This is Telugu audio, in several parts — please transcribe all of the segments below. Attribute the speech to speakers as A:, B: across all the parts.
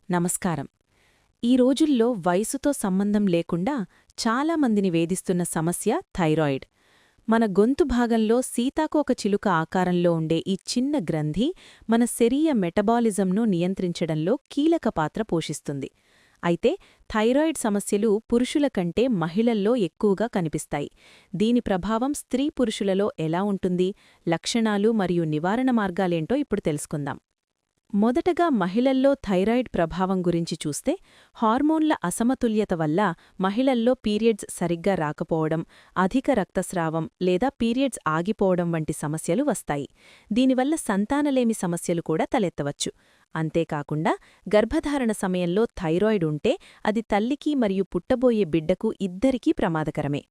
A: నమస్కారం. ఈ రోజుల్లో వయసుతో సంబంధం లేకుండా చాలామందిని వేధిస్తున్న సమస్య థైరాయిడ్. మన గొంతు భాగంలో సీతాకోక చిలుక ఆకారంలో ఉండే ఈ చిన్న గ్రంథి మన శరీర మెటబాలిజంను నియంత్రించడంలో కీలక పాత్ర పోషిస్తుంది. అయితే థైరాయిడ్ సమస్యలు పురుషుల కంటే మహిళల్లో ఎక్కువగా కనిపిస్తాయి. దీని ప్రభావం స్త్రీ పురుషులలో ఎలా ఉంటుంది, లక్షణాలు మరియు నివారణ మార్గాలేంటో ఇప్పుడు తెలుసుకుందాం. మొదటగా మహిళల్లో థైరాయిడ్ ప్రభావం గురించి చూస్తే, హార్మోన్ల అసమతుల్యత వల్ల మహిళల్లో పీరియడ్స్ సరిగ్గా రాకపోవడం, అధిక రక్తస్రావం లేదా పీరియడ్స్ ఆగిపోవడం వంటి సమస్యలు వస్తాయి. దీనివల్ల సంతానలేమి సమస్యలు కూడా తలెత్తవచ్చు. అంతేకాకుండా గర్భధారణ సమయంలో థైరాయిడ్ ఉంటే అది తల్లికి మరియు పుట్టబోయే బిడ్డకు ఇద్దరికీ ప్రమాదకరమే.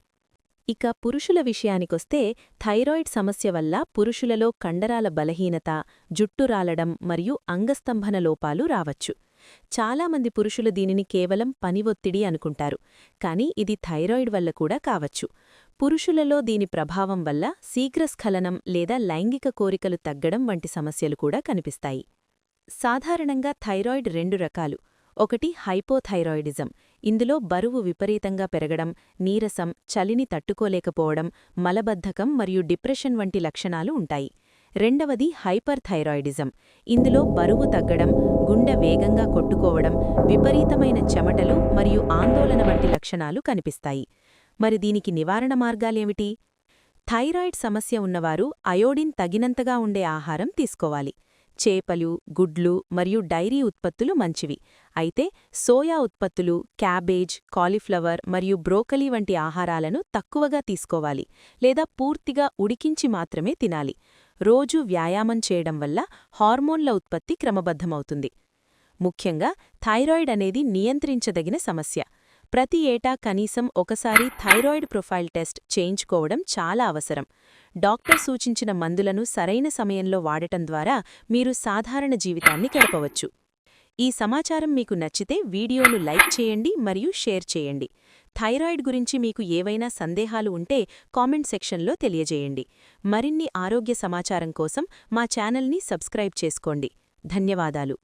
A: ఇక పురుషుల విషయానికొస్తే థైరాయిడ్ సమస్య వల్ల పురుషులలో కండరాల బలహీనత, జుట్టు రాలడం మరియు అంగస్తంభన లోపాలు రావచ్చు. చాలామంది పురుషులు దీనిని కేవలం పని ఒత్తిడి అనుకుంటారు, కానీ ఇది థైరాయిడ్ వల్ల కూడా కావచ్చు. పురుషులలో దీని ప్రభావం వల్ల శీఘ్రస్ఖలనం లేదా లైంగిక కోరికలు తగ్గడం వంటి సమస్యలు కూడా కనిపిస్తాయి. సాధారణంగా థైరాయిడ్ రెండు రకాలు. ఒకటి హైపోథైరాయిడిజం. ఇందులో బరువు విపరీతంగా పెరగడం, నీరసం, చలిని తట్టుకోలేకపోవడం, మలబద్ధకం మరియు డిప్రెషన్ వంటి లక్షణాలు ఉంటాయి. రెండవది హైపర్థైరాయిడిజం. ఇందులో బరువు తగ్గడం, గుండె వేగంగా కొట్టుకోవడం, విపరీతమైన చెమటలు మరియు ఆందోళన వంటి లక్షణాలు కనిపిస్తాయి. మరి దీనికి నివారణ మార్గాలేమిటి? థైరాయిడ్ సమస్య ఉన్నవారు అయోడిన్ తగినంతగా ఉండే ఆహారం తీసుకోవాలి. చేపలు, గుడ్లు మరియు డైరీ ఉత్పత్తులు మంచివి. అయితే సోయా ఉత్పత్తులు, క్యాబేజ్, కాలీఫ్లవర్ మరియు బ్రోకలీ వంటి ఆహారాలను తక్కువగా తీసుకోవాలి లేదా పూర్తిగా ఉడికించి మాత్రమే తినాలి. రోజూ వ్యాయామం చేయడం వల్ల హార్మోన్ల ఉత్పత్తి క్రమబద్ధమవుతుంది. ముఖ్యంగా థైరాయిడ్ అనేది నియంత్రించదగిన సమస్య. ప్రతి ఏటా కనీసం ఒకసారి థైరాయిడ్ ప్రొఫైల్ టెస్ట్ చేయించుకోవడం చాలా అవసరం. డాక్టర్ సూచించిన మందులను సరైన సమయంలో వాడటం ద్వారా మీరు సాధారణ జీవితాన్ని గడపవచ్చు. ఈ సమాచారం మీకు నచ్చితే వీడియోను లైక్ చేయండి మరియు షేర్ చేయండి. థైరాయిడ్ గురించి మీకు ఏవైనా సందేహాలు ఉంటే కామెంట్ సెక్షన్లో తెలియజేయండి. మరిన్ని ఆరోగ్య సమాచారం కోసం మా ఛానల్ని సబ్స్క్రైబ్ చేసుకోండి. ధన్యవాదాలు.